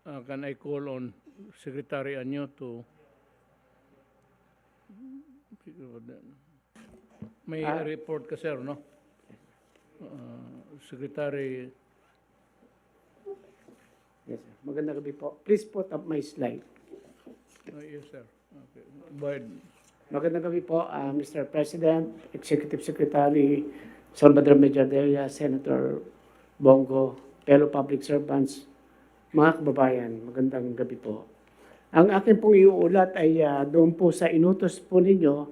can I call on Secretary Anyo to may report ka, sir, no? Secretary. Yes, sir. Magandang gabi po. Please put up my slide. Yes, sir. Okay. But, Magandang gabi po, Mr. President, Executive Secretary Salvador Medjardella, Senator Bongo, fellow public servants, mga kababayan, magandang gabi po. Ang akin pong iuulat ay doon po sa inutos po ninyo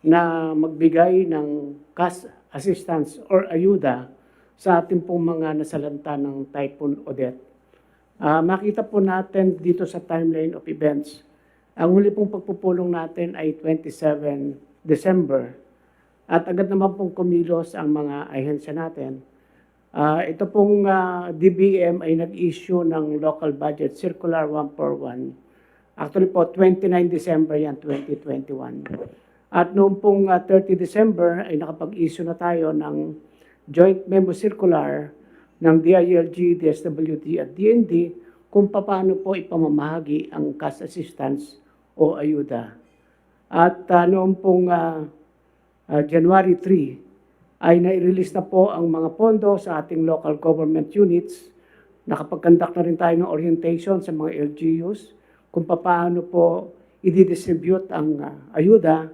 na magbigay ng cash assistance or ayuda sa ating pong mga nasalanta ng Typhoon Odette. Makita po natin dito sa timeline of events, ang huli pong pagpupulong natin ay 27 December at agad naman pong kumilos ang mga ahensya natin. Ito pong DBM ay nag-issue ng local budget circular 141. Actually po, 29 December yan, 2021. At noong pong 30 December ay nakapag-issue na tayo ng joint memo circular ng DILG, DSWD at DND kung paano po ipamamahagi ang cash assistance o ayuda. At noong pong January 3 ay nai-release na po ang mga pondo sa ating local government units. Nakapag-conduct na rin tayo ng orientation sa mga LGUs kung paano po i-distribute ang ayuda.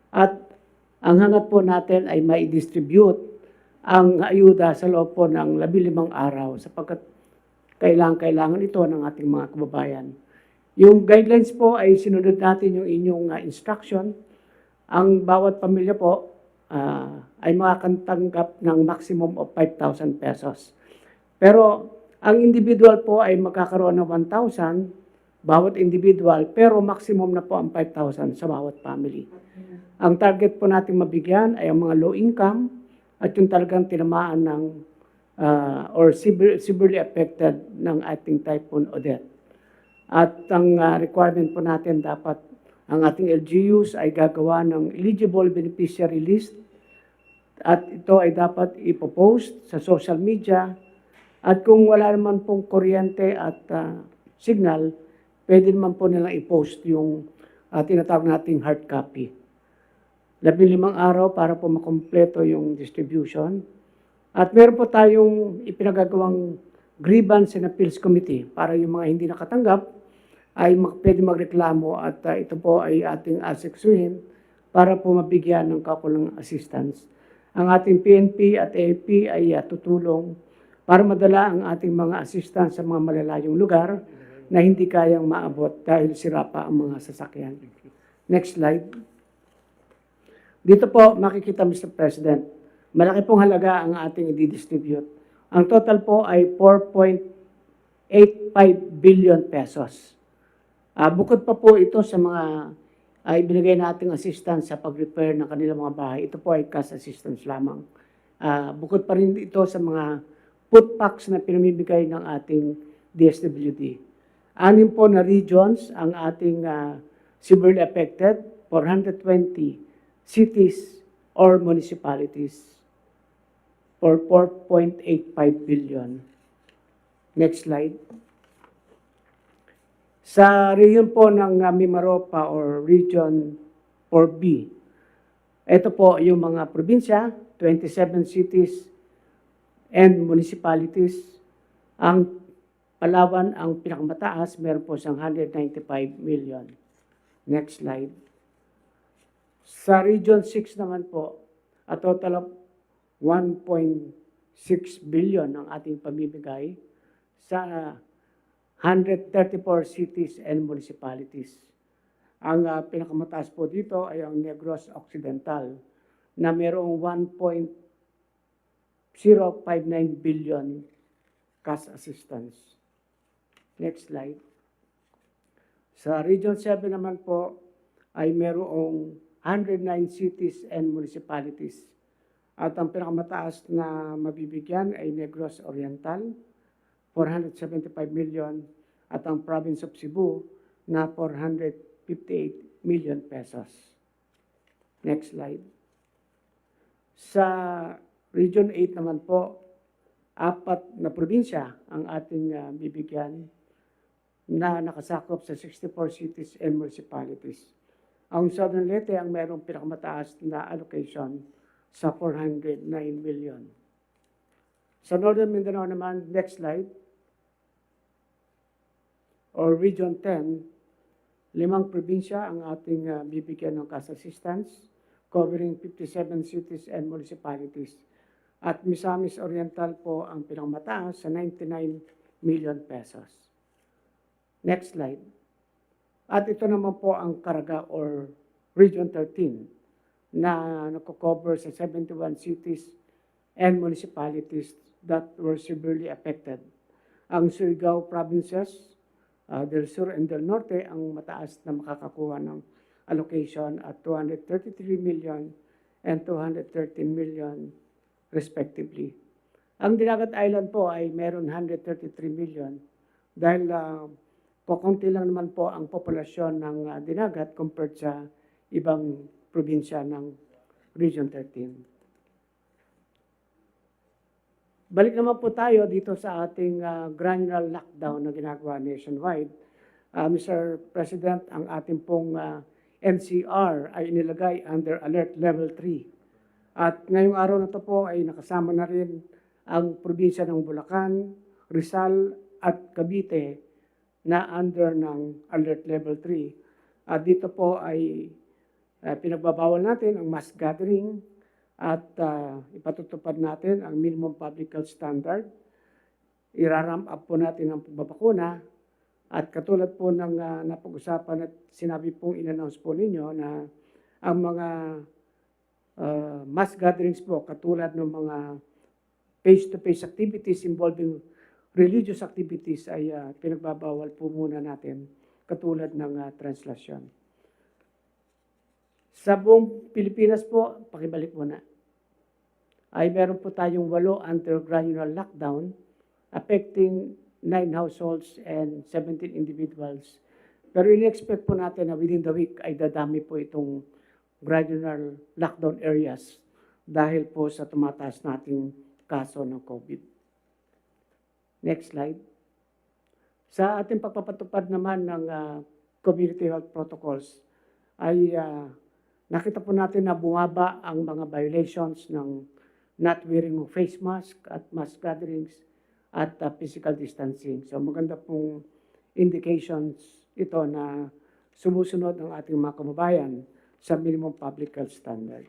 At ang hangat po natin ay mai-distribute ang ayuda sa loob po ng 15 araw sapagkat kailangan ito ng ating mga kababayan. Yung guidelines po ay sinunod natin yung inyong instruction. Ang bawat pamilya po ay makakatanggap ng maximum of 5,000 pesos. Pero ang individual po ay magkakaroon ng 1,000 bawat individual, pero maximum na po ang 5,000 sa bawat family. Ang target po natin mabigyan ay ang mga low income at yung talagang tinamaan ng or severely affected ng ating Typhoon Odette. At ang requirement po natin dapat ang ating LGUs ay gagawa ng eligible beneficiary list at ito ay dapat ipopost sa social media at kung wala naman pong kuryente at signal, pwede naman po nilang i-post yung tinatawag nating hard copy. 15 araw para po makompleto yung distribution. At meron po tayong ipinagagawang grievance and appeals committee para yung mga hindi nakatanggap ay pwede magreklamo at ito po ay ating aseksuhin para po mabigyan ng kakulang assistance. Ang ating PNP at AFP ay tutulong para madala ang ating mga assistance sa mga malalayong lugar na hindi kayang maabot dahil sira pa ang mga sasakyan. Next slide. Dito po makikita, Mr. President, malaki pong halaga ang ating i-distribute. Ang total po ay 4.85 billion pesos. Bukod pa po ito sa mga ibinigay nating assistance sa pag-repair ng kanilang mga bahay. Ito po ay cash assistance lamang. Bukod pa rin ito sa mga food packs na pinamimigay ng ating DSWD. 6 po na regions ang ating severely affected, 420 cities or municipalities for 4.85 billion. Next slide. Sa region po ng Mimaropa or Region 4B, ito po yung mga probinsya, 27 cities and municipalities. Ang Palawan ang pinakamataas, meron po siyang 195 million. Next slide. Sa Region 6 naman po, a total of 1.6 billion ang ating pamimigay sa 134 cities and municipalities. Ang pinakamataas po dito ay ang Negros Occidental na mayroong 1.059 billion cash assistance. Next slide. Sa Region 7 naman po ay mayroong 109 cities and municipalities. At ang pinakamataas na mabibigyan ay Negros Oriental, 475 million, at ang Province of Cebu na 458 million pesos. Next slide. Sa Region 8 naman po, 4 na probinsya ang ating bibigyan. na nakasakop sa 64 cities and municipalities. Ang Southern Leyte ang mayroong pinakamataas na allocation sa 409 million. Sa Northern Mindanao naman, next slide, or Region 10, 5 probinsya ang ating bibigyan ng cash assistance, covering 57 cities and municipalities. At Misamis Oriental po ang pinakamataas sa 99 million pesos. Next slide. At ito naman po ang Caraga or Region 13 na nako-cover sa 71 cities and municipalities that were severely affected. Ang Surigao provinces, Del Sur and Del Norte ang mataas na makakakuha ng allocation at 233 million and 213 million respectively. Ang Dinagat Island po ay meron 133 million dahil kukunti lang naman po ang populasyon ng Dinagat compared sa ibang probinsya ng Region 13. Balik naman po tayo dito sa ating granular lockdown na ginagawa nationwide. Mr. President, ang ating pong NCR ay inilagay under Alert Level 3. At ngayong araw na ito po ay nakasama na rin ang probinsya ng Bulacan, Rizal at Cavite na under ng Alert Level 3. At dito po ay pinagbabawal natin ang mass gathering at ipatutupad natin ang minimum public health standard. Iraramp up po natin ang pagbabakuna at katulad po ng napag-usapan at sinabi pong in-announce po ninyo na ang mga mass gatherings po katulad ng mga face-to-face activities involving religious activities ay pinagbabawal po muna natin katulad ng translasyon. Sa buong Pilipinas po, pakibalik muna, ay meron po tayong 8 under granular lockdown affecting 9 households and 17 individuals. Pero in-expect po natin na within the week ay dadami po itong granular lockdown areas dahil po sa tumataas nating kaso ng COVID. Next slide. Sa ating pagpapatupad naman ng community health protocols ay nakita po natin na bumaba ang mga violations ng not wearing of face mask at mass gatherings at physical distancing. So maganda pong indications ito na sumusunod ang ating mga kababayan sa minimum public health standard.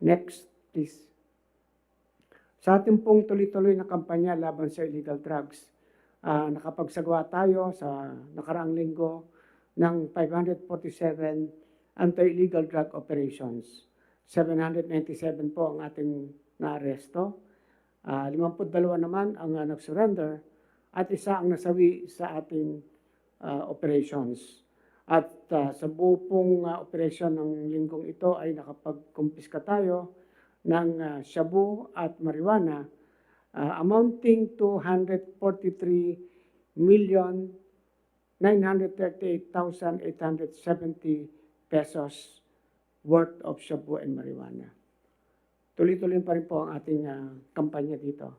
Next, please. Sa ating pong tuloy-tuloy na kampanya laban sa illegal drugs, nakapagsagawa tayo sa nakaraang linggo ng 547 anti-illegal drug operations. 797 po ang ating naaresto. 52 naman ang nag-surrender at isa ang nasawi sa ating operations. At sa buo pong operasyon ng linggong ito ay nakapag-kumpiska tayo ng shabu at marijuana amounting to 143,938,870 pesos worth of shabu and marijuana. Tuloy-tuloy pa rin po ang ating kampanya dito.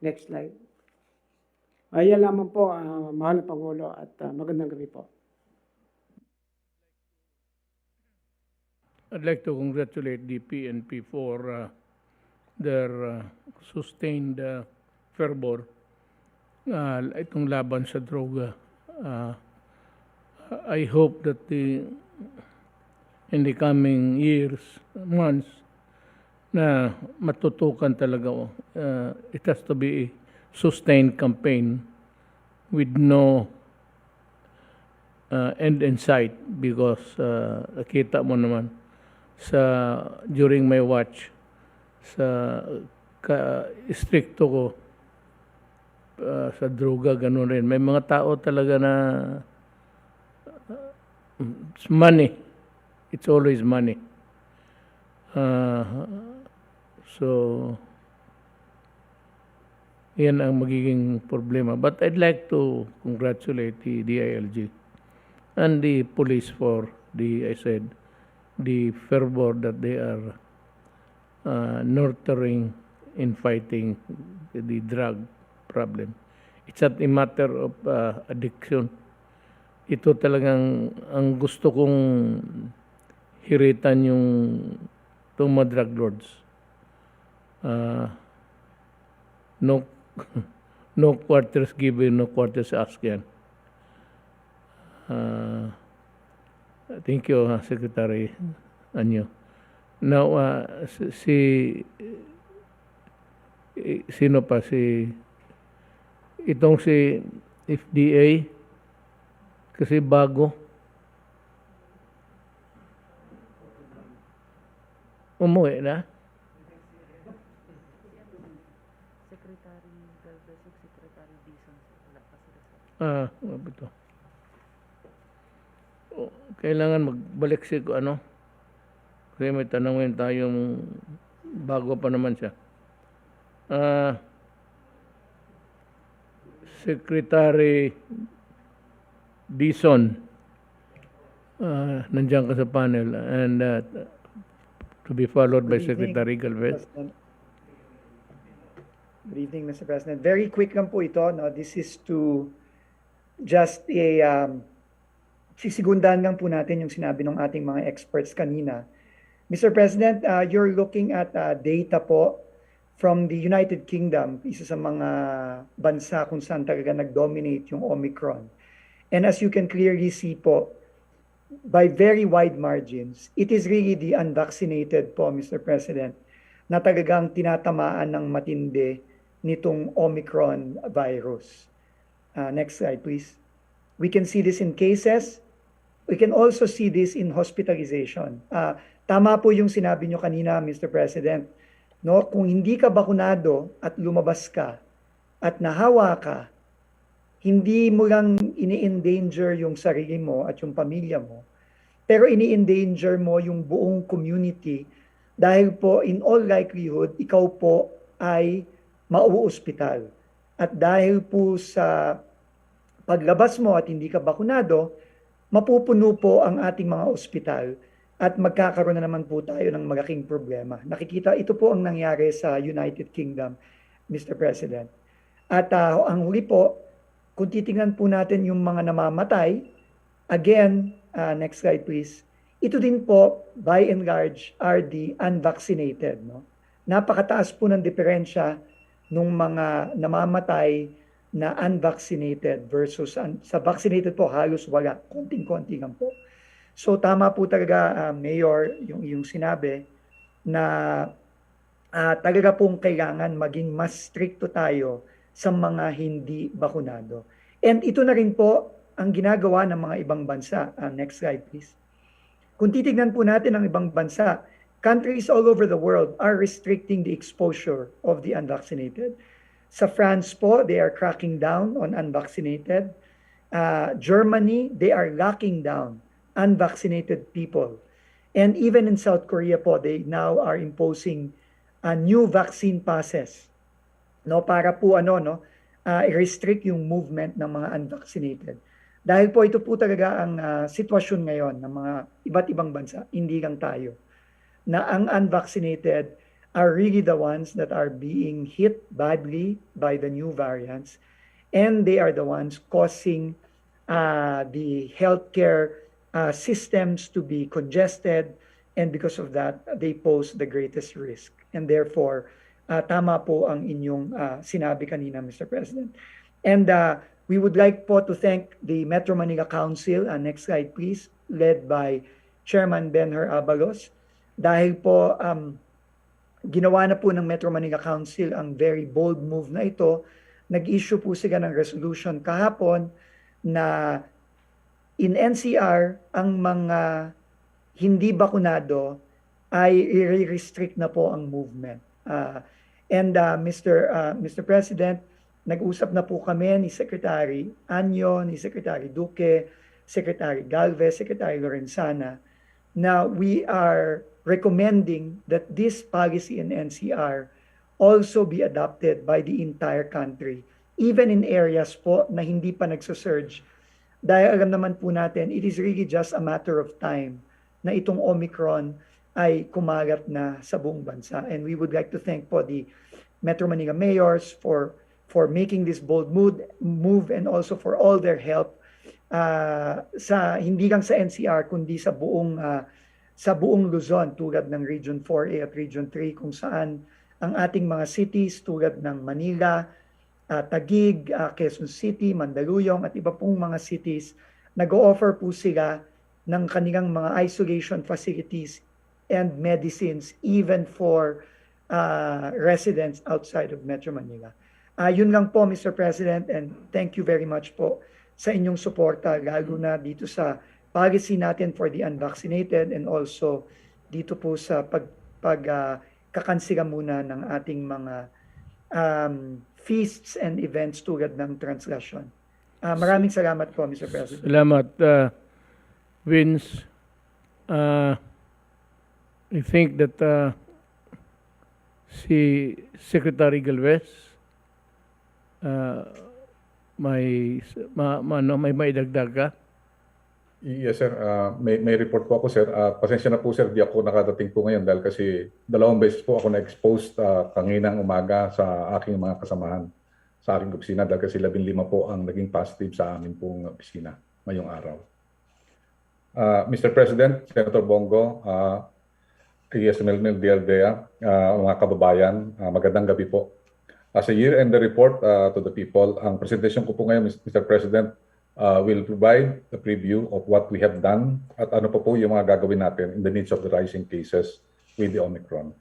Next slide. Ayan lamang po, mahal na Pangulo, at magandang gabi po. I'd like to congratulate the PNP for their sustained fervor itong laban sa droga. I hope that in the coming years, months, na matutukan talaga. It has to be a sustained campaign with no end in sight because nakita mo naman during my watch sa stricto ko sa droga, ganun rin. May mga tao talaga na it's money. It's always money. So, yan ang magiging problema. But I'd like to congratulate the DILG and the police for the fervor that they are nurturing in fighting the drug problem. It's not a matter of addiction. Ito talagang ang gusto kong hiritan yung itong mga drug lords. No no quarters given, no quarters asked yan. Thank you, Secretary Anyo. Now, sino pa? Itong si FDA, kasi bago. Umuwi na? Secretary Galvez, Secretary Dizon, wala pa sila sa... Ito. Kailangan magbalik si ano. Kasi may tanongin tayong bago pa naman siya. Secretary Dizon, nandiyan ka sa panel, and to be followed by Good evening, Secretary Galvez. President. Good evening, Mr. President. Very quick lang po ito. No? This is to just sisigundahan lang po natin yung sinabi ng ating mga experts kanina. Mr. President, you're looking at data po from the United Kingdom, isa sa mga bansa kung saan talaga nag-dominate yung Omicron. And as you can clearly see po, by very wide margins, it is really the unvaccinated po, Mr. President, na talagang tinatamaan ng matindi nitong Omicron virus. Next slide, please. We can see this in cases. We can also see this in hospitalization. Tama po yung sinabi nyo kanina, Mr. President. No? Kung hindi ka bakunado at lumabas ka at nahawa ka, hindi mo lang ini-endanger yung sarili mo at yung pamilya mo, pero ini-endanger mo yung buong community dahil po in all likelihood, ikaw po ay mauospital. At dahil po sa paglabas mo at hindi ka bakunado, mapupuno po ang ating mga ospital at magkakaroon na naman po tayo ng malaking problema. Nakikita, ito po ang nangyari sa United Kingdom, Mr. President. At ang huli po, kung titingnan po natin yung mga namamatay, again, next slide please, ito din po, by and large, are the unvaccinated. No? Napakataas po ng diferensya nung mga namamatay na unvaccinated versus sa vaccinated po, halos wala, konting-konti lang po. So tama po talaga, Mayor, yung sinabi na talaga pong kailangan maging mas stricto tayo sa mga hindi bakunado. And ito na rin po ang ginagawa ng mga ibang bansa. Next slide, please. Kung titignan po natin ang ibang bansa, countries all over the world are restricting the exposure of the unvaccinated. Sa France po, they are cracking down on unvaccinated. Germany, they are locking down unvaccinated people. And even in South Korea po, they now are imposing new vaccine passes. No, para po i-restrict yung movement ng mga unvaccinated. Dahil po ito po talaga ang sitwasyon ngayon ng mga iba't ibang bansa, hindi lang tayo, na ang unvaccinated are really the ones that are being hit badly by the new variants, and they are the ones causing the healthcare systems to be congested, and because of that, they pose the greatest risk. And therefore, tama po ang inyong sinabi kanina, Mr. President. And we would like po to thank the Metro Manila Council, next slide please, led by Chairman Benher Abalos, dahil po ginawa na po ng Metro Manila Council ang very bold move na ito. Nag-issue po sila ng resolution kahapon na in NCR, ang mga hindi bakunado ay i-restrict na po ang movement. Mr. President, nag-usap na po kami ni Secretary Anyo, ni Secretary Duque, Secretary Galvez, Secretary Lorenzana, na we are recommending that this policy in NCR also be adopted by the entire country, even in areas po na hindi pa nagsusurge. Dahil alam naman po natin, it is really just a matter of time na itong Omicron ay kumagat na sa buong bansa. And we would like to thank po the Metro Manila mayors for for making this bold move and also for all their help sa hindi lang sa NCR kundi sa buong Luzon tulad ng Region 4A at Region 3 kung saan ang ating mga cities tulad ng Manila, Taguig, Quezon City, Mandaluyong at iba pong mga cities nag-o-offer po sila ng kanilang mga isolation facilities and medicines even for residents outside of Metro Manila. Yun lang po, Mr. President, and thank you very much po sa inyong suporta, lalo na dito sa policy natin for the unvaccinated and also dito po sa pagkakansila muna ng ating mga feasts and events tulad ng translation. Maraming salamat po, Mr. President. Salamat, Vince. I think that si Secretary Galvez may maidagdag ka. Yes, sir. May report po ako, sir. Pasensya na po, sir. Di ako nakadating po ngayon dahil kasi 2 beses po ako na-exposed kanginang umaga sa aking mga kasamahan sa aking opisina dahil kasi 15 po ang naging positive sa amin pong opisina ngayong araw. Mr. President, Senator Bongo, DLDA, mga kababayan, magandang gabi po. As a year-end report to the people, ang presentation ko po ngayon, Mr. President, will provide a preview of what we have done at ano po yung mga gagawin natin in the midst of the rising cases with the Omicron.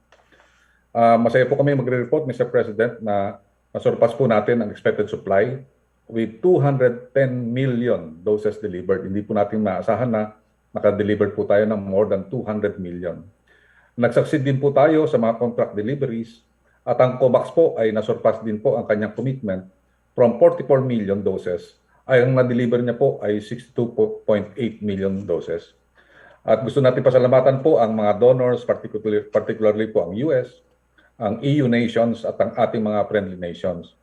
Masaya po kami magre-report, Mr. President, na masurpass po natin ang expected supply with 210 million doses delivered. Hindi po natin maasahan na nakadelivered po tayo ng more than 200 million. Nagsucceed din po tayo sa mga contract deliveries at ang COVAX po ay nasurpass din po ang kanyang commitment from 44 million doses ay ang na-deliver niya po ay 62.8 million doses. At gusto natin pasalamatan po ang mga donors, particularly po ang US, ang EU nations at ang ating mga friendly nations.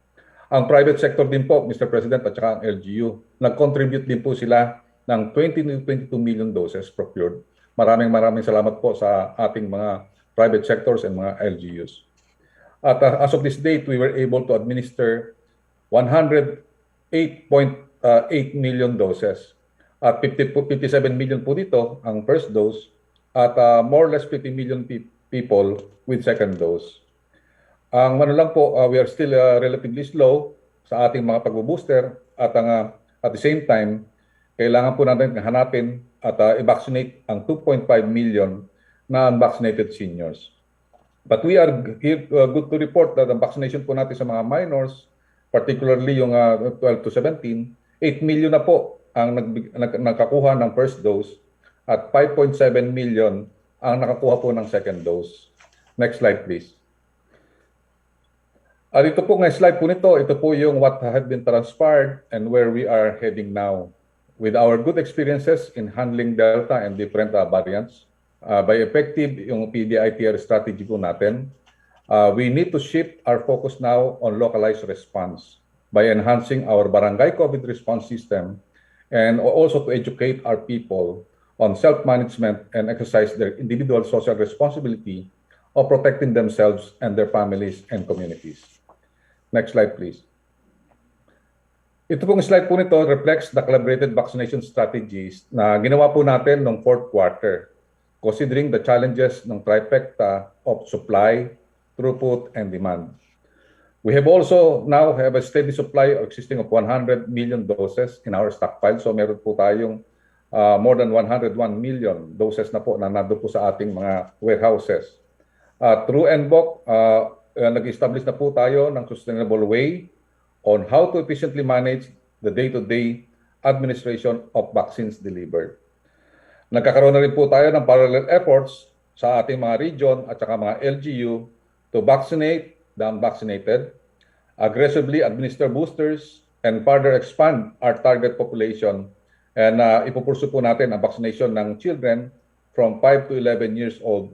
Ang private sector din po, Mr. President, at saka ang LGU, nag-contribute din po sila ng 22 million doses procured. Maraming salamat po sa ating mga private sectors and mga LGUs. At as of this date, we were able to administer 108.8 million doses. At 57 million po dito ang first dose at more or less 50 million people with second dose. Ang lang po, we are still relatively slow sa ating mga pag-booster at at the same time, kailangan po natin hanapin at i-vaccinate ang 2.5 million na unvaccinated seniors. But we are here good to report that ang vaccination po natin sa mga minors, particularly yung 12 to 17, 8 million na po ang nakakuha ng first dose at 5.7 million ang nakakuha po ng second dose. Next slide, please. At ito po ng slide po nito, ito po yung what had been transpired and where we are heading now. With our good experiences in handling Delta and different variants, by effective yung PDITR strategy po natin, we need to shift our focus now on localized response by enhancing our barangay COVID response system and also to educate our people on self-management and exercise their individual social responsibility of protecting themselves and their families and communities. Next slide, please. Ito pong slide po nito reflects the collaborated vaccination strategies na ginawa po natin noong 4th quarter, considering the challenges ng trifecta of supply, throughput, and demand. We have also now have a steady supply existing of 100 million doses in our stockpile. So meron po tayong more than 101 million doses na po na nandun po sa ating mga warehouses. Through NBOC, nag-establish na po tayo ng sustainable way on how to efficiently manage the day-to-day administration of vaccines delivered. Nagkakaroon na rin po tayo ng parallel efforts sa ating mga region at saka mga LGU to vaccinate the unvaccinated, aggressively administer boosters, and further expand our target population. And ipupursu po natin ang vaccination ng children from 5 to 11 years old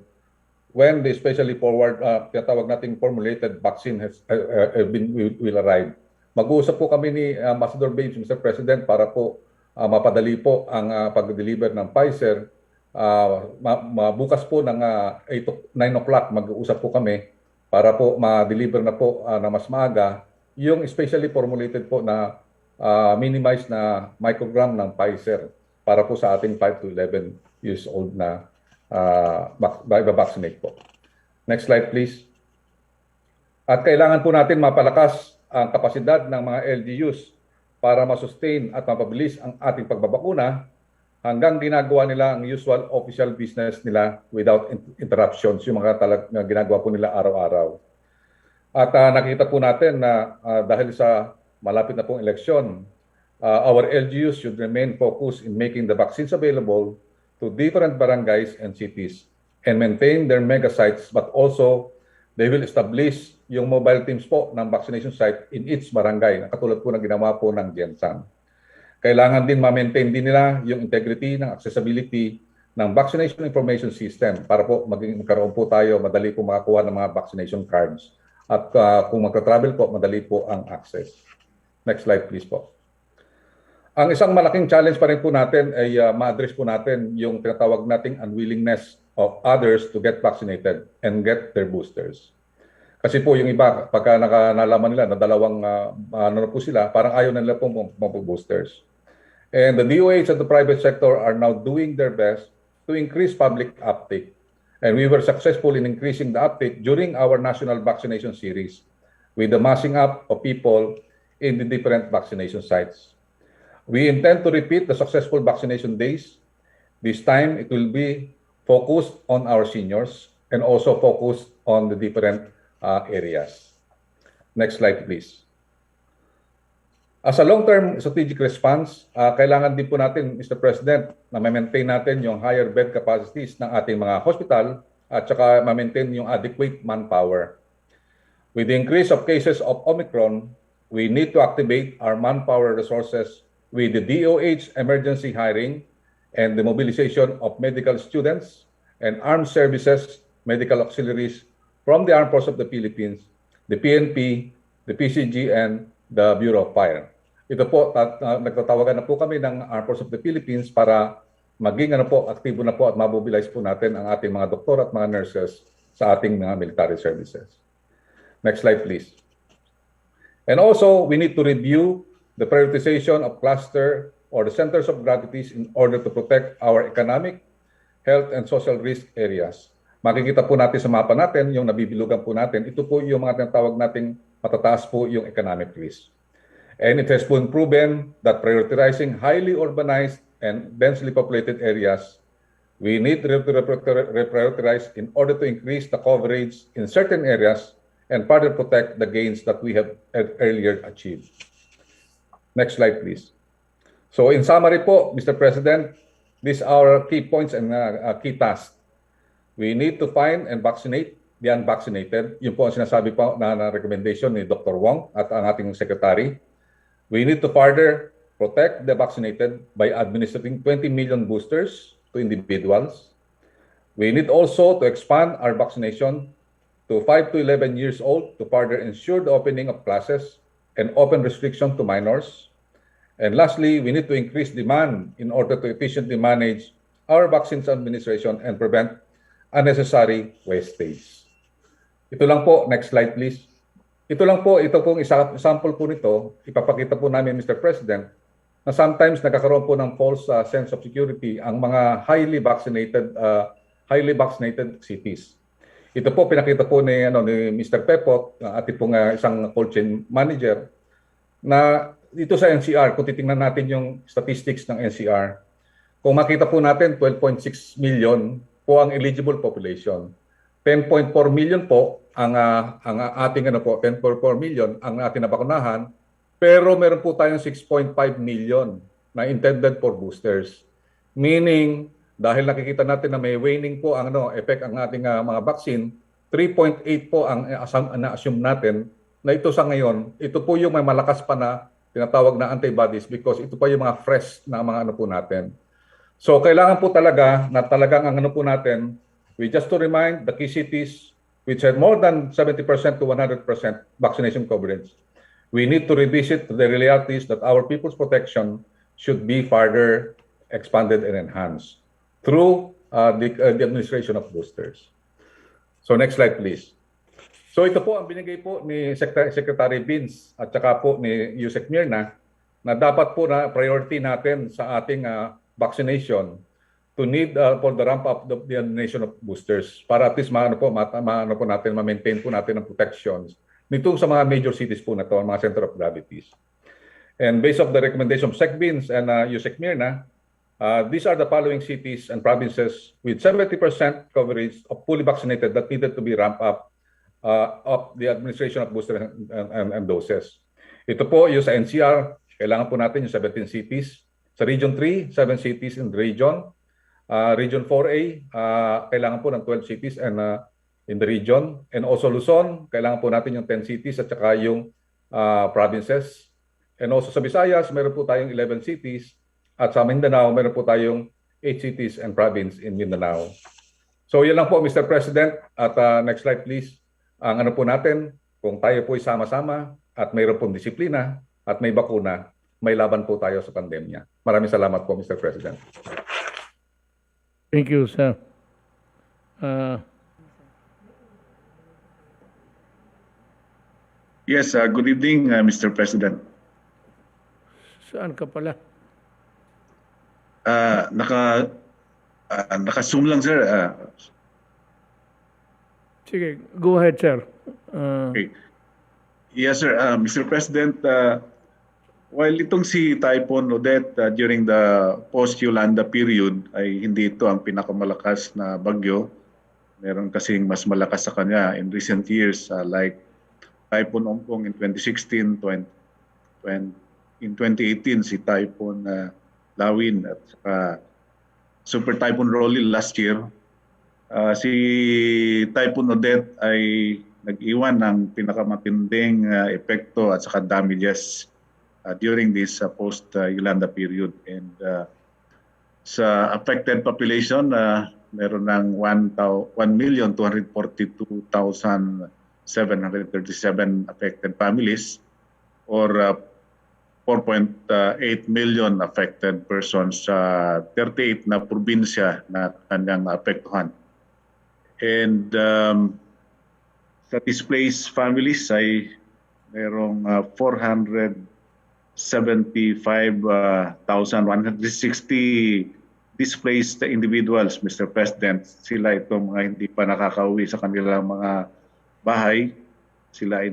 when the especially tinatawag nating formulated vaccine will arrive. Mag-uusap po kami ni Ambassador Babes, Mr. President, para po mapadali po ang pag-deliver ng Pfizer. Bukas po ng 9 o'clock mag-uusap po kami para po ma-deliver na po na mas maaga yung specially formulated po na minimized na microgram ng Pfizer para po sa ating 5 to 11 years old na vaccinate po. Next slide please. At kailangan po natin mapalakas ang kapasidad ng mga LGUs para masustain at mapabilis ang ating pagbabakuna hanggang ginagawa nila ang usual official business nila without interruptions, yung mga ginagawa po nila araw-araw. At nakita po natin na dahil sa malapit na pong eleksyon, our LGUs should remain focused in making the vaccines available to different barangays and cities and maintain their mega sites, but also they will establish yung mobile teams po ng vaccination site in each barangay, katulad po ng ginawa po ng Gensan. Kailangan din ma-maintain din nila yung integrity ng accessibility ng vaccination information system para po magkaroon po tayo, madali po makakuha ng mga vaccination cards. At kung magka-travel po, madali po ang access. Next slide please po. Ang isang malaking challenge pa rin po natin ay ma-address po natin yung tinatawag nating unwillingness of others to get vaccinated and get their boosters. Kasi po yung iba, pagka nalaman nila na dalawang ano po sila, parang ayaw na nila po boosters. And the DOH and the private sector are now doing their best to increase public uptake. And we were successful in increasing the uptake during our national vaccination series with the massing up of people in the different vaccination sites. We intend to repeat the successful vaccination days. This time, it will be focused on our seniors and also focused on the different areas. Next slide, please. As a long-term strategic response, kailangan din po natin, Mr. President, na ma-maintain natin yung higher bed capacities ng ating mga hospital at saka ma-maintain yung adequate manpower. With the increase of cases of Omicron, we need to activate our manpower resources with the DOH emergency hiring and the mobilization of medical students and armed services medical auxiliaries from the Armed Forces of the Philippines, the PNP, the PCG, and the Bureau of Fire. Ito po, nagtatawagan na po kami ng Armed Forces of the Philippines para maging aktibo na po at mamobilize po natin ang ating mga doktor at mga nurses sa ating mga military services. Next slide, please. And also, we need to review the prioritization of cluster or the centers of gravities in order to protect our economic, health, and social risk areas. Makikita po natin sa mapa natin, yung nabibilugan po natin, ito po yung mga tinatawag nating matataas po yung economic risk. And it has been proven that prioritizing highly urbanized and densely populated areas, we need to reprioritize in order to increase the coverage in certain areas and further protect the gains that we have earlier achieved. Next slide, please. So in summary po, Mr. President, these are key points and key tasks. We need to find and vaccinate the unvaccinated. Yun po ang sinasabi po na recommendation ni Dr. Wong at ang ating secretary. We need to further protect the vaccinated by administering 20 million boosters to individuals. We need also to expand our vaccination to 5 to 11 years old to further ensure the opening of classes and open restriction to minors. And lastly, we need to increase demand in order to efficiently manage our vaccines administration and prevent unnecessary wastage. Ito lang po, next slide please. Ito pong example po nito, ipapakita po namin Mr. President, na sometimes nagkakaroon po ng false sense of security ang mga highly vaccinated cities. Ito po pinakita po ni Mr. Pepot, ating pong isang cold chain manager, na dito sa NCR, kung titingnan natin yung statistics ng NCR, kung makita po natin 12.6 million po ang eligible population. 10.4 million po ang ating 10.4 million ang ating nabakunahan, pero meron po tayong 6.5 million na intended for boosters. Meaning, dahil nakikita natin na may waning po ang effect ang ating mga vaccine, 3.8 po ang na-assume natin na ito sa ngayon, ito po yung may malakas pa na tinatawag na antibodies because ito pa yung mga fresh na mga po natin. So kailangan po talaga na talagang ang po natin, we just to remind the key cities which had more than 70% to 100% vaccination coverage. We need to revisit the realities that our people's protection should be further expanded and enhanced through the administration of boosters. So next slide, please. So ito po ang binigay po ni Secretary Vince at saka po ni Yusek Mirna na dapat po na priority natin sa ating vaccination to need for the ramp up the administration of boosters para at least maano po natin ma-maintain po natin ang protections nitong sa mga major cities po na to, mga center of gravities. And based on the recommendation of Sec Vince and Yusek Mirna, these are the following cities and provinces with 70% coverage of fully vaccinated that needed to be ramped up of the administration of boosters and doses. Ito po yung sa NCR, kailangan po natin yung 17 cities. Sa Region 3, 7 cities in the region. Region 4A, kailangan po ng 12 cities and in the region. And also Luzon, kailangan po natin yung 10 cities at saka yung provinces. And also sa Visayas, meron po tayong 11 cities. At sa Mindanao, meron po tayong 8 cities and province in Mindanao. So yan lang po, Mr. President. At next slide please. Ang ano po natin, kung tayo po sama-sama at mayroon pong disiplina at may bakuna, may laban po tayo sa pandemya. Maraming salamat po, Mr. President. Thank you, sir. Yes, good evening, Mr. President. Saan ka pala? Naka-zoom lang, sir. Sige, go ahead, sir. Okay. Yes, sir. Mr. President, while itong si Typhoon Odette during the post-Yolanda period ay hindi ito ang pinakamalakas na bagyo. Meron kasing mas malakas sa kanya in recent years like Typhoon Ompong in 2016, in 2018 si Typhoon Lawin at Super Typhoon Rolly last year. Si Typhoon Odette ay nag-iwan ng pinakamatinding epekto at saka damages during this post-Yolanda period. And sa affected population, meron ng 1,242,737 affected families or 4.8 million affected persons sa 38 na probinsya na kanyang naapektuhan. And sa displaced families ay merong 475,160 displaced individuals, Mr. President. Sila itong mga hindi pa nakakauwi sa kanilang mga bahay. Sila ay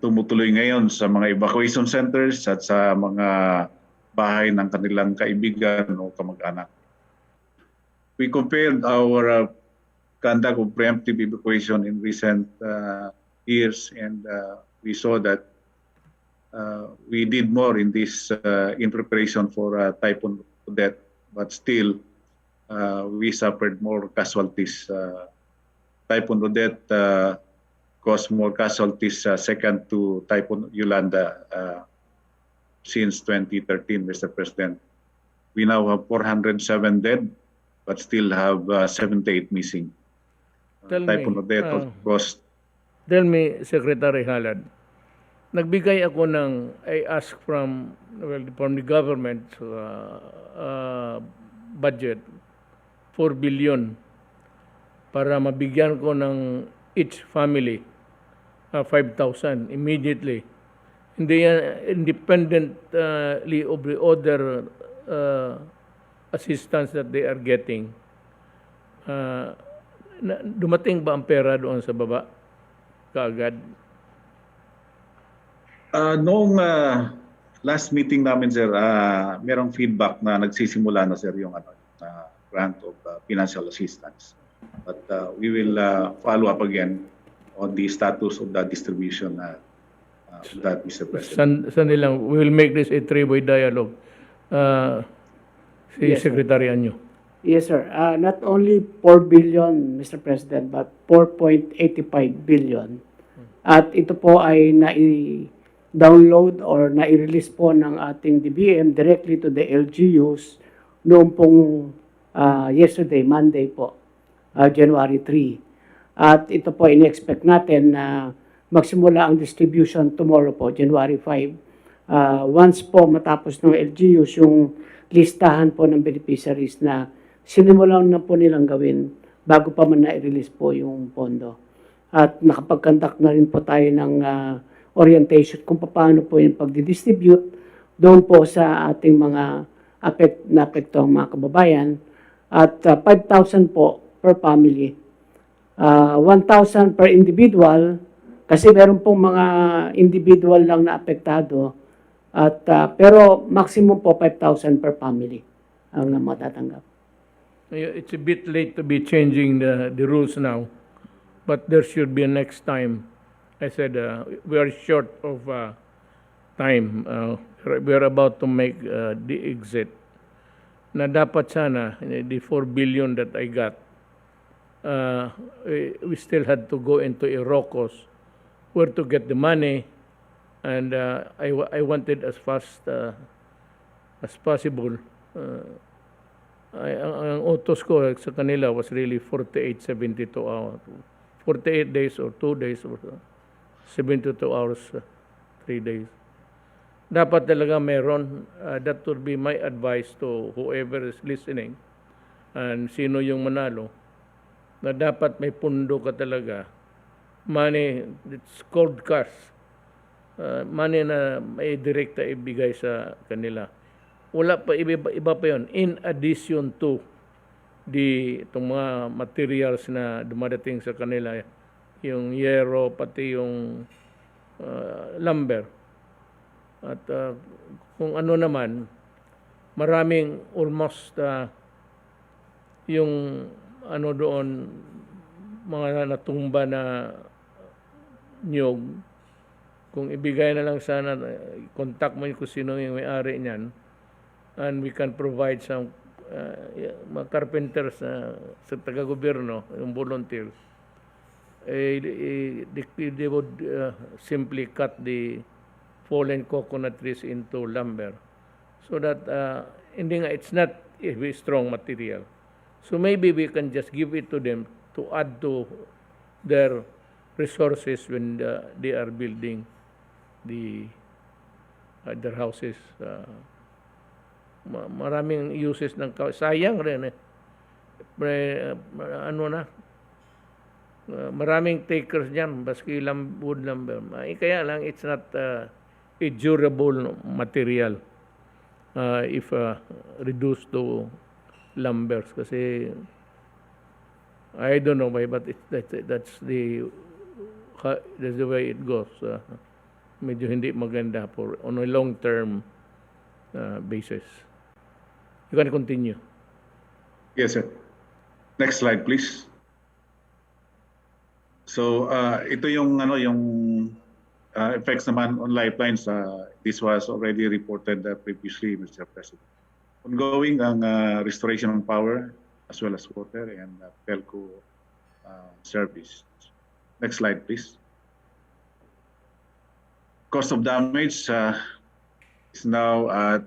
tumutuloy ngayon sa mga evacuation centers at sa mga bahay ng kanilang kaibigan o kamag-anak. We compared our conduct of preemptive evacuation in recent years, and we saw that we did more in this in preparation for Typhoon Odette, but still we suffered more casualties. Typhoon Odette caused more casualties second to Typhoon Yolanda since 2013, Mr. President. We now have 407 dead, but still have 78 missing. Typhoon Odette caused. Tell me, Secretary Halad, nagbigay ako I asked from the government budget, 4 billion para mabigyan ko ng each family 5,000 immediately. Hindi yan independently of the other assistance that they are getting. Dumating ba ang pera doon sa baba? Kaagad? Noong last meeting namin, sir, merong feedback na nagsisimula na, sir, yung grant of financial assistance. But we will follow up again on the status of the distribution of that, Mr. President. Saan nilang, we will make this a three-way dialogue. Si Yes, sir. Secretary Anyo. Yes, sir. Not only 4 billion, Mr. President, but 4.85 billion. At ito po ay nai-download or nai-release po ng ating DBM directly to the LGUs noong pong yesterday, Monday po, January 3. At ito po, in-expect natin na magsimula ang distribution tomorrow po, January 5. Once po matapos ng LGUs yung listahan po ng beneficiaries na sinimulan na po nilang gawin bago pa man na-release po yung pondo. At nakapag-conduct na rin po tayo ng orientation kung paano po yung pagdidistribute doon po sa ating mga naapektuhang mga kababayan. At 5,000 po per family. 1,000 per individual kasi meron pong mga individual lang na apektado. At pero maximum po 5,000 per family ang matatanggap. It's a bit late to be changing the rules now, but there should be a next time. I said we are short of time. We are about to make the exit. Na dapat sana, the 4 billion that I got, we still had to go into Irocos where to get the money, and I wanted as fast as possible. Ang utos ko sa kanila was really 48, 72 hours. 48 days or 2 days or 72 hours, 3 days. Dapat talaga meron. That would be my advice to whoever is listening and sino yung manalo, na dapat may pundo ka talaga. Money, it's called cash. Money na may direkta ibigay sa kanila. Wala pa, iba pa yun. In addition to itong mga materials na dumadating sa kanila, yung yero, pati yung lumber. At kung ano naman, maraming almost yung ano doon, mga natumba na niyog, kung ibigay na lang sana, contact mo kung sino yung may-ari niyan, and we can provide some mga carpenters sa taga-gobyerno, yung volunteers, they would simply cut the fallen coconut trees into lumber so that hindi nga, it's not a very strong material. So maybe we can just give it to them to add to their resources when they are building their houses. Maraming uses ng sayang rin ano na, maraming takers diyan baski wood lumber. Kaya lang it's not a durable material if reduced to lumbers, kasi I don't know why, but that's the way it goes. Medyo hindi maganda on a long term basis. You can continue. Yes, sir. Next slide, please. So, ito yung effects naman on lifelines. This was already reported previously, Mr. President. Ongoing ang restoration of power as well as water and telco service. Next slide, please. Cost of damage is now at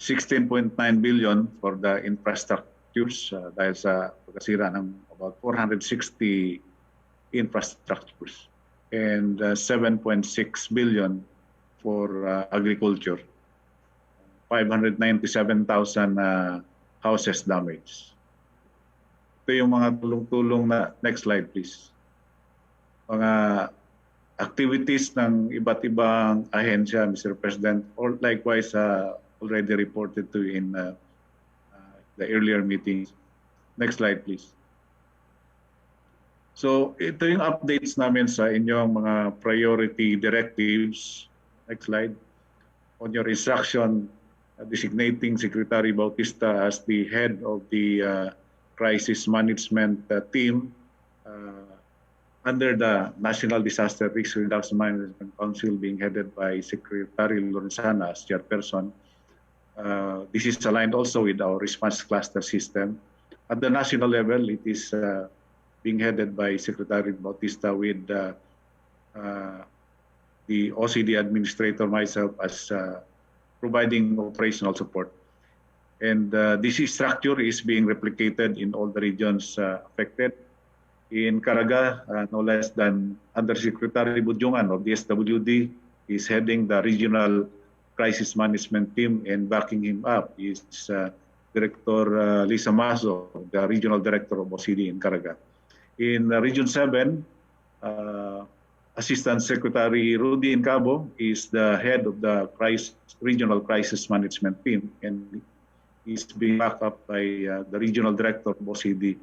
16.9 billion for the infrastructures dahil sa pagkasira ng about 460 infrastructures and 7.6 billion for agriculture. 597,000 houses damaged. Ito yung mga tulong-tulong na, next slide please. Mga activities ng iba't ibang ahensya, Mr. President, or likewise already reported to in the earlier meetings. Next slide please. So ito yung updates namin sa inyong mga priority directives. Next slide. On your instruction, designating Secretary Bautista as the head of the crisis management team under the National Disaster Risk Reduction Management Council being headed by Secretary Lorenzana as chairperson. This is aligned also with our response cluster system. At the national level, it is being headed by Secretary Bautista with the OCD administrator, myself, as providing operational support. And this structure is being replicated in all the regions affected. In Caraga, no less than Undersecretary Budjungan of the SWD is heading the regional crisis management team, and backing him up is Director Lisa Maso, the Regional Director of OCD in Caraga. In Region 7, Assistant Secretary Rudy Incabo is the head of the Regional Crisis Management Team, and is being backed up by the Regional Director of OCD,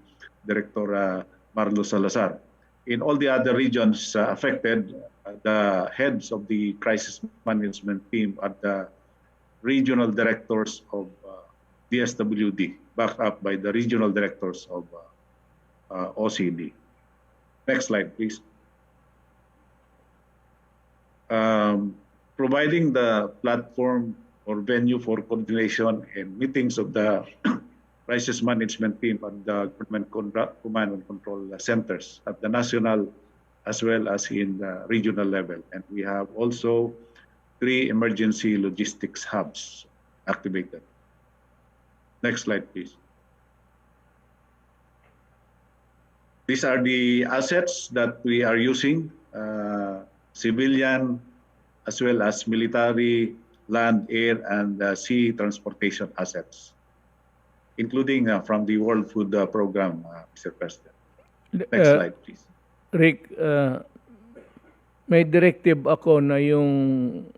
Director Marlo Salazar. In all the other regions affected, the heads of the crisis management team are the regional directors of DSWD, backed up by the regional directors of OCD. Next slide, please. Providing the platform or venue for coordination and meetings of the crisis management team at the government command and control centers at the national as well as in the regional level. And we have also 3 emergency logistics hubs activated. Next slide, please. These are the assets that we are using, civilian as well as military, land, air, and sea transportation assets, including from the World Food Program, Mr. President. Next slide, please. Rick, may directive ako na yung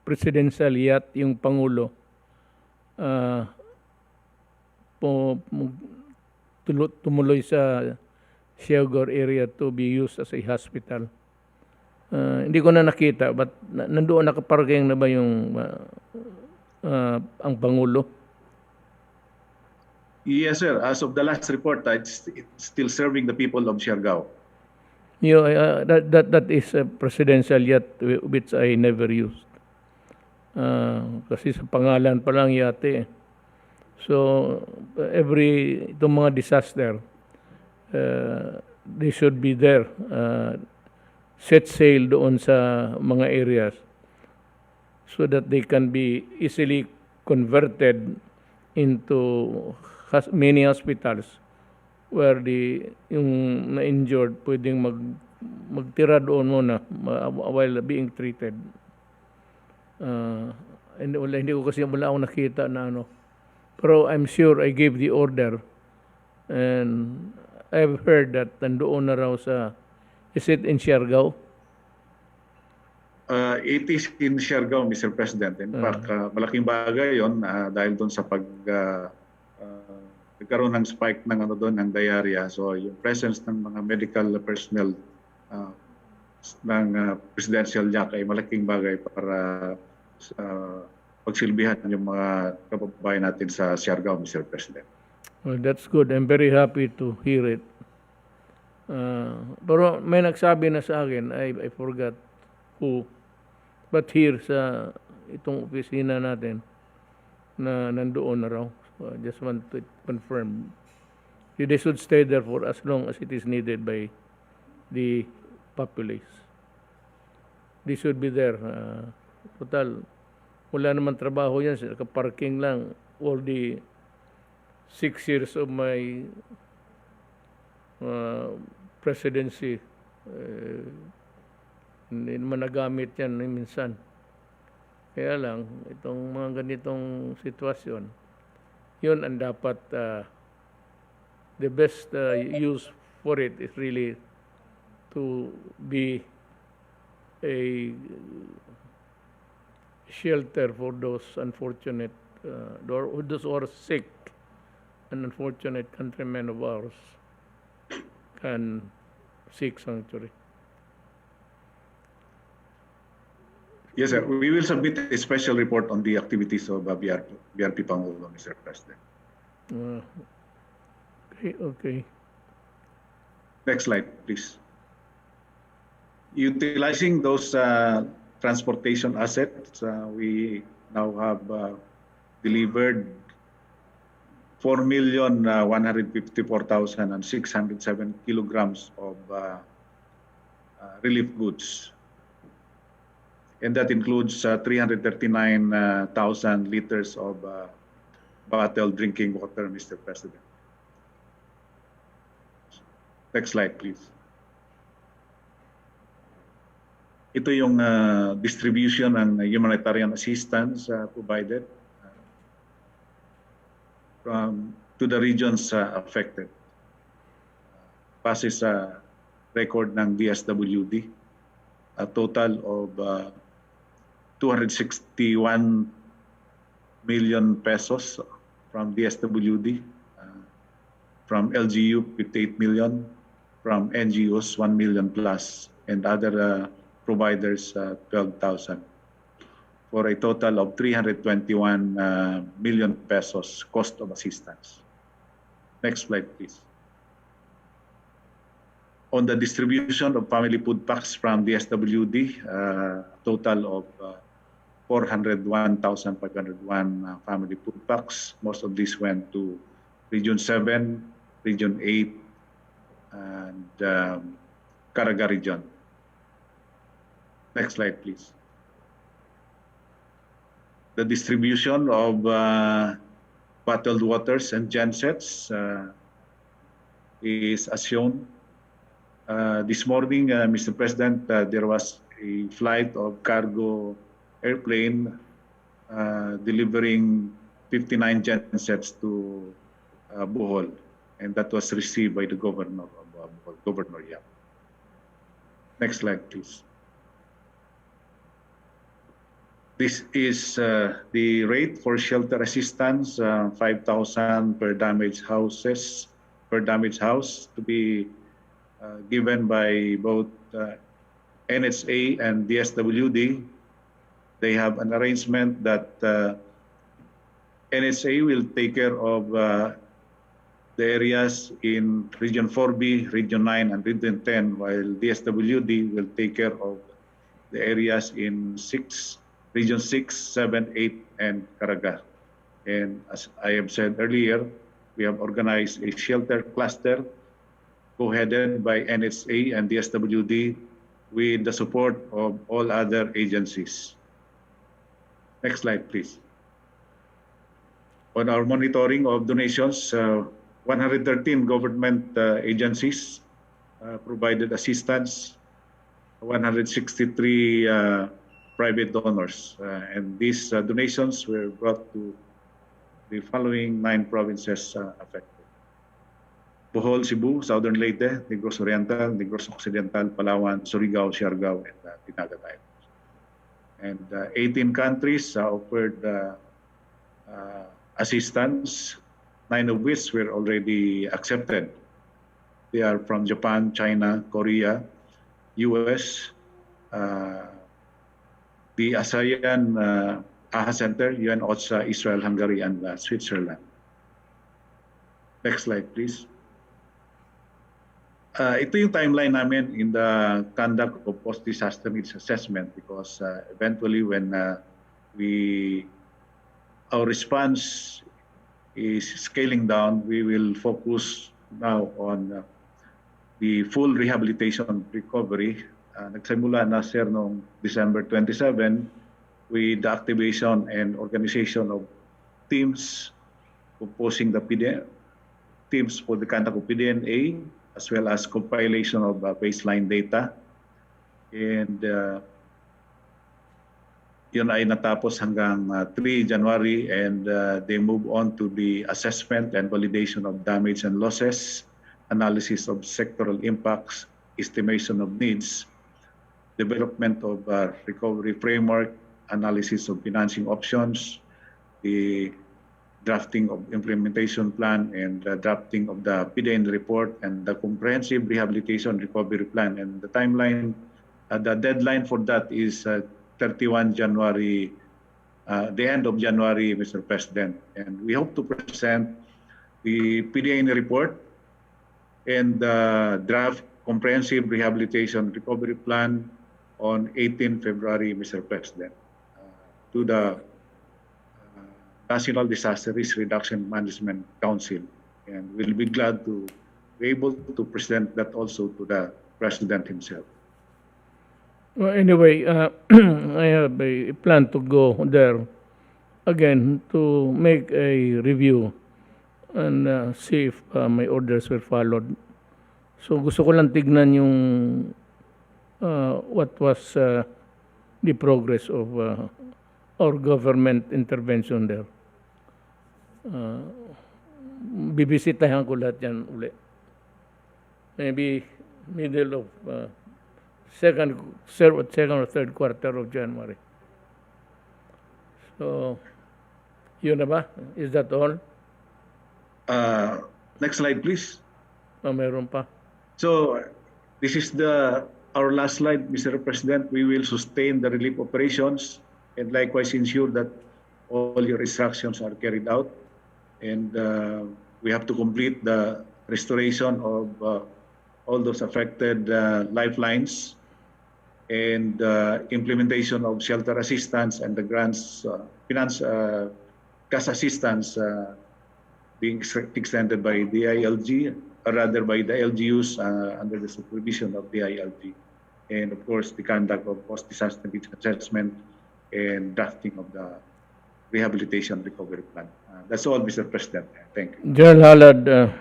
presidential yacht, yung Pangulo, tumuloy sa Siagor area to be used as a hospital. Hindi ko na nakita, but nandoon nakaparking na ba yung ang Pangulo? Yes, sir. As of the last report, it's still serving the people of Siargao. That is a presidential yacht which I never used. Kasi sa pangalan pa lang yate. So, itong mga disaster, they should be there. Set sail doon sa mga areas so that they can be easily converted into many hospitals where yung na-injured pwedeng magtira doon muna while being treated. Hindi ko kasi wala akong nakita na ano. Pero I'm sure I gave the order, and I've heard that nandoon na raw sa, is it in Siargao? It is in Siargao, Mr. President. In fact, malaking bagay yon dahil doon sa nagkaroon ng spike ng ng diarrhea. So yung presence ng mga medical personnel ng presidential yacht ay malaking bagay para pagsilbihan yung mga kababayan natin sa Siargao, Mr. President. Well, that's good. I'm very happy to hear it. Pero may nagsabi na sa akin, I forgot who, but here sa itong opisina natin na nandoon na raw. So I just want to confirm. They should stay there for as long as it is needed by the populace. They should be there. Total, wala naman trabaho yan. Naka-parking lang all the 6 years of my presidency. Hindi naman nagamit yan minsan. Kaya lang, itong mga ganitong sitwasyon, yun ang dapat, the best use for it is really to be a shelter for those unfortunate, those who are sick and unfortunate countrymen of ours can seek sanctuary. Yes, sir. We will submit a special report on the activities of BRP Pangulo, Mr. President. Okay. Next slide, please. Utilizing those transportation assets, we now have delivered 4,154,607 kilograms of relief goods. And that includes 339,000 liters of bottled drinking water, Mr. President. Next slide, please. Ito yung distribution ng humanitarian assistance provided. to the regions affected. Base sa record ng DSWD, a total of 261 million pesos from DSWD, from LGU 58 million, from NGOs 1 million plus, and other providers 12,000, for a total of 321 million pesos cost of assistance. Next slide, please. On the distribution of family food packs from DSWD, a total of 401,501 family food packs. Most of these went to Region 7, Region 8, and Caraga region. Next slide, please. The distribution of bottled waters and gensets is as shown. This morning, Mr. President, there was a flight of cargo airplane delivering 59 gensets to Bohol, and that was received by the governor of Bohol, Governor Yap. Next slide, please. This is the rate for shelter assistance, 5,000 per damaged house, to be given by both NHA and DSWD. They have an arrangement that NHA will take care of the areas in Region 4B, Region 9, and Region 10, while DSWD will take care of the areas in Region 6, 7, 8, and Caraga. And as I have said earlier, we have organized a shelter cluster co-headed by NHA and DSWD with the support of all other agencies. Next slide, please. On our monitoring of donations, 113 government agencies provided assistance, 163 private donors, and these donations were brought to the following 9 provinces affected: Bohol, Cebu, Southern Leyte, Negros Oriental, Negros Occidental, Palawan, Surigao, Siargao, and Dinagat Islands. And 18 countries offered assistance, 9 of which were already accepted. They are from Japan, China, Korea, US, the ASEAN AHA Center, UN OCHA, Israel, Hungary, and Switzerland. Next slide, please. Ito yung timeline namin in the conduct of post-disaster needs assessment, because eventually when our response is scaling down, we will focus now on the full rehabilitation recovery. Nagsimula na, sir, noong December 27 with the activation and organization of teams composing the teams for the conduct of PDNA, as well as compilation of baseline data. And yun ay natapos hanggang 3 January, and they move on to the assessment and validation of damage and losses, analysis of sectoral impacts, estimation of needs, development of recovery framework, analysis of financing options, the drafting of implementation plan, and the drafting of the PDN report, and the comprehensive rehabilitation recovery plan. And the timeline, the deadline for that is 31 January, the end of January, Mr. President. And we hope to present the PDN report and the draft comprehensive rehabilitation recovery plan on 18 February, Mr. President, to the National Disaster Risk Reduction Management Council, and we'll be glad to be able to present that also to the President himself. Well, anyway, I have a plan to go there again to make a review and see if my orders were followed. So gusto ko lang tignan yung what was the progress of our government intervention there. bibisitahan ko lahat yan uli. Maybe middle of second or third quarter of January. So, yun na ba? Is that all? Next slide, please. Meron pa. So this is our last slide, Mr. President. We will sustain the relief operations and likewise ensure that all your instructions are carried out. And we have to complete the restoration of all those affected lifelines and implementation of shelter assistance and the grants, cash assistance being extended by the ILG, or rather by the LGUs under the supervision of the ILG. And of course, the conduct of post-disaster needs assessment and drafting of the rehabilitation recovery plan. That's all, Mr. President. Thank you. General Halad,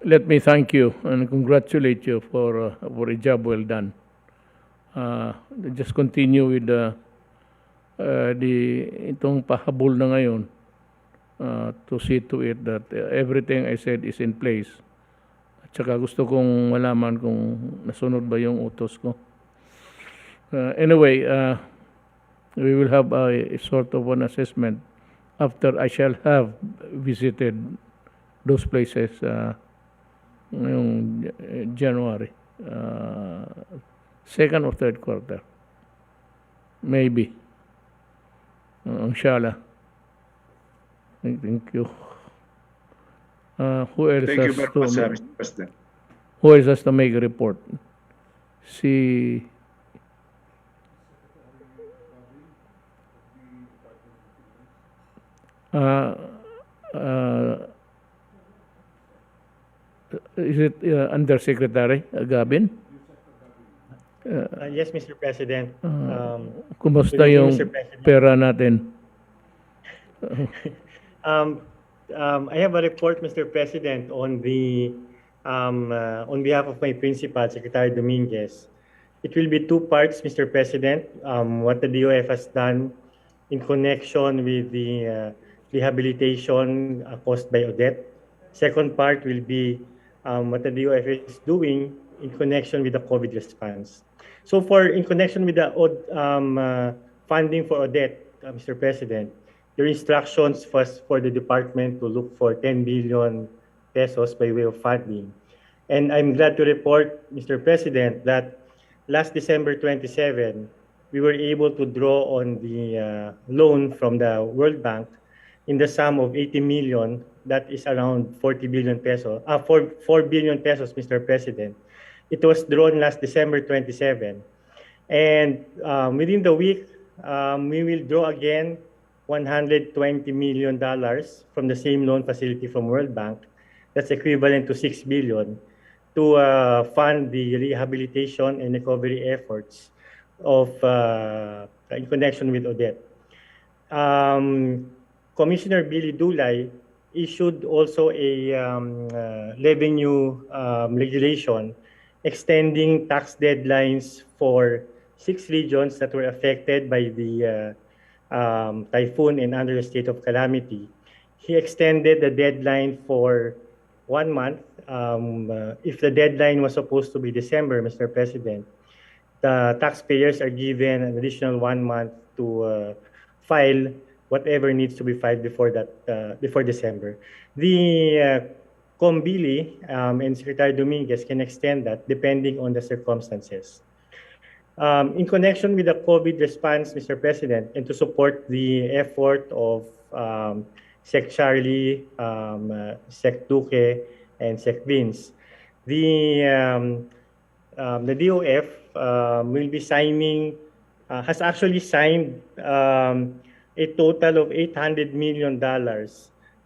let me thank you and congratulate you for a job well done. Just continue with itong pahabol na ngayon to see to it that everything I said is in place. At saka gusto kong malaman kung nasunod ba yung utos ko. Anyway, we will have a sort of an assessment after I shall have visited those places ngayong January. Second or third quarter. Maybe. Inshallah. Thank you. Who else Thank you has very to much, Mr. President. who else has to make a report? Si is it Undersecretary Gabin? Yes, Mr. President. Kumusta good evening, yung Mr. President. pera natin? I have a report, Mr. President, on behalf of my principal, Secretary Dominguez. It will be two parts, Mr. President. What the DOF has done in connection with the rehabilitation caused by Odette. Second part will be what the DOF is doing in connection with the COVID response. So in connection with the funding for Odette, Mr. President, your instructions was for the department to look for 10 billion pesos by way of funding. And I'm glad to report, Mr. President, that last December 27, we were able to draw on the loan from the World Bank in the sum of 80 million. That is around 40 billion pesos, 4 billion pesos, Mr. President. It was drawn last December 27. And within the week, we will draw again $120 million from the same loan facility from World Bank. That's equivalent to 6 billion to fund the rehabilitation and recovery efforts in connection with Odette. Commissioner Billy Dulay issued also a revenue regulation extending tax deadlines for 6 regions that were affected by the typhoon and under a state of calamity. He extended the deadline for 1 month. If the deadline was supposed to be December, Mr. President, the taxpayers are given an additional 1 month to file whatever needs to be filed before December. The Combili and Secretary Dominguez can extend that depending on the circumstances. In connection with the COVID response, Mr. President, and to support the effort of Sec Charlie, Sec Duque, and Sec Vince, the DOF will be has actually signed a total of $800 million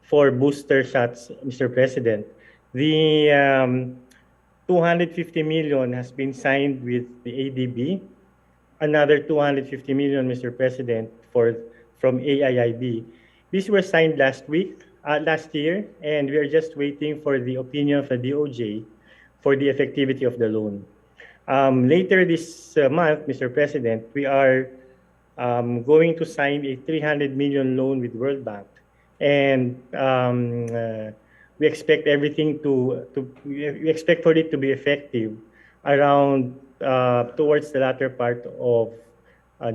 for booster shots, Mr. President. The 250 million has been signed with the ADB. Another 250 million, Mr. President, from AIIB. These were signed last year, and we are just waiting for the opinion of the DOJ for the effectivity of the loan. Later this month, Mr. President, we are going to sign a 300 million loan with World Bank and we expect everything we expect for it to be effective around towards the latter part of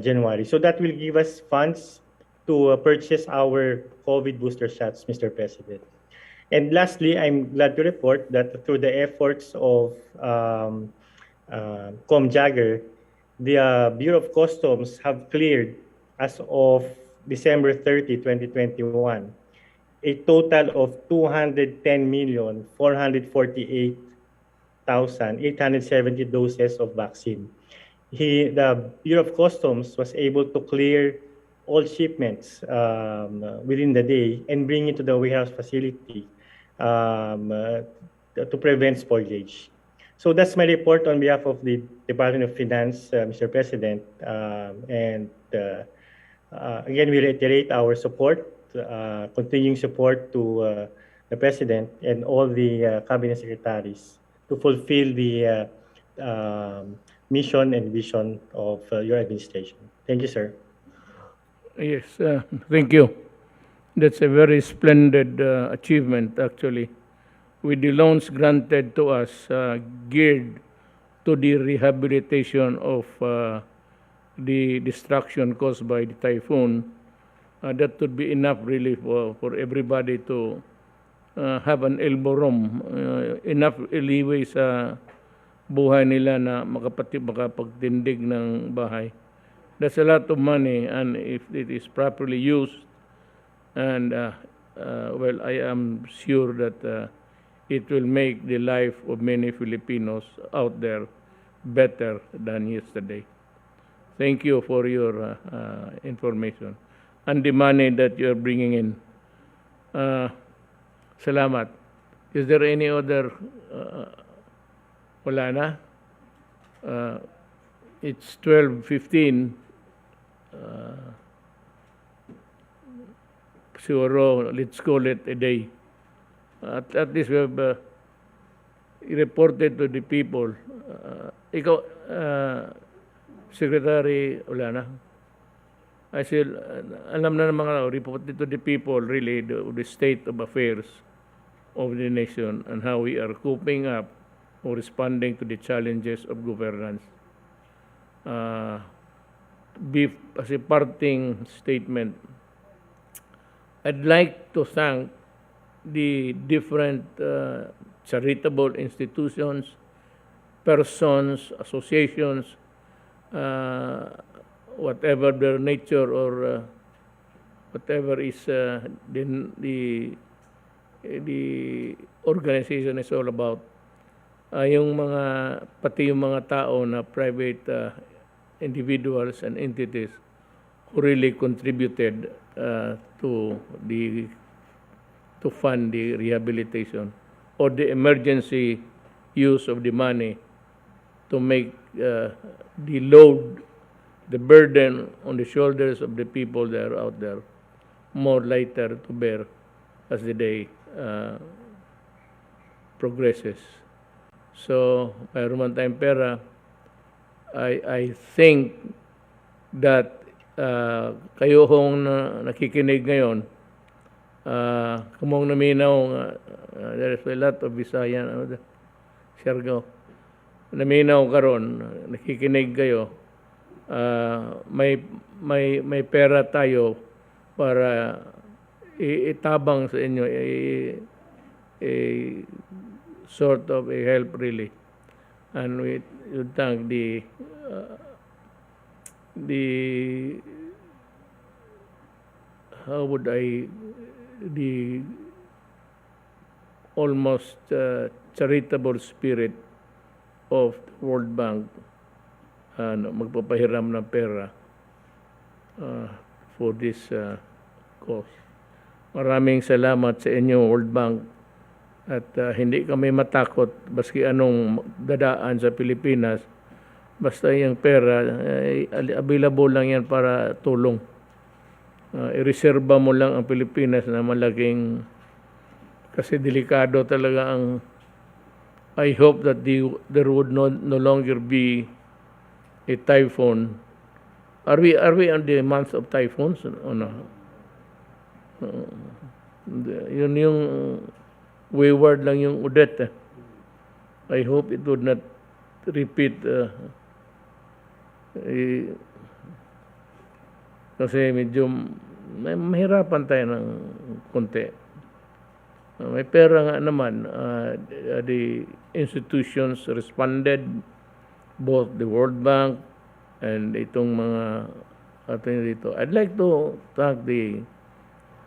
January. So that will give us funds to purchase our COVID booster shots, Mr. President. And lastly, I'm glad to report that through the efforts of ComJagger, the Bureau of Customs have cleared, as of December 30, 2021, a total of 210,448,870 doses of vaccine. The Bureau of Customs was able to clear all shipments within the day and bring it to the warehouse facility to prevent spoilage. So that's my report on behalf of the Department of Finance, Mr. President. Again, we reiterate our support, continuing support to the President and all the Cabinet Secretaries to fulfill the mission and vision of your administration. Thank you, sir. Yes, thank you. That's a very splendid achievement, actually, with the loans granted to us geared to the rehabilitation of the destruction caused by the typhoon. That would be enough really for everybody to have an elbow room, enough leeway sa buhay nila na makapagtindig ng bahay. That's a lot of money, and if it is properly used, and well, I am sure that it will make the life of many Filipinos out there better than yesterday. Thank you for your information and the money that you are bringing in. Salamat. Is there any other? Wala na. It's 12:15. Siguro, let's call it a day. At least we have reported to the people. Ikaw, Secretary, wala na. I said, alam na ng mga reported to the people really the state of affairs of the nation and how we are coping up or responding to the challenges of governance. As a parting statement, I'd like to thank the different charitable institutions, persons, associations, whatever their nature or whatever is the organization is all about. Yung pati yung mga tao na private individuals and entities who really contributed to fund the rehabilitation or the emergency use of the money to make the load, the burden on the shoulders of the people that are out there more lighter to bear as the day progresses. So, mayroon man tayong pera, I think that kayo hong nakikinig ngayon, kumong naminaw, there is a lot of Visayan, Siargao, naminaw karon, nakikinig kayo, may pera tayo para itabang sa inyo, sort of a help really, and we would thank the how would I the almost charitable spirit of the World Bank magpapahiram ng pera for this cause. Maraming salamat sa inyo, World Bank. At hindi kami matakot baski anong dadaan sa Pilipinas. Basta yung pera, available lang yan para tulong. I-reserva mo lang ang Pilipinas na malaking, kasi delikado talaga ang, I hope that there would no longer be a typhoon. Are we on the month of typhoons? O no? Yun yung wayward lang yung Odette. I hope it would not repeat. Kasi medyo mahirapan tayo ng konti. May pera nga naman. The institutions responded, both the World Bank and itong mga atin dito. I'd like to thank the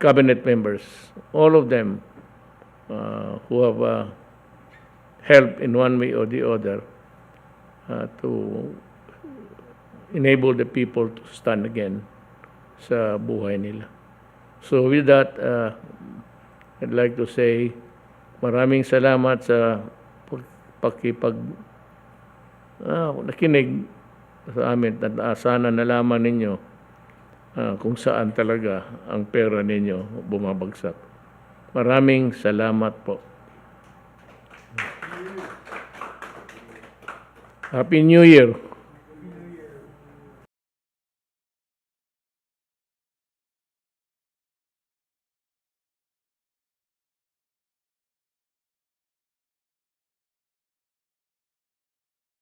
cabinet members, all of them, who have helped in one way or the other to enable the people to stand again sa buhay nila. So with that, I'd like to say maraming salamat sa nakinig sa amin at sana nalaman ninyo kung saan talaga ang pera ninyo bumabagsak. Maraming salamat po. Happy New Year!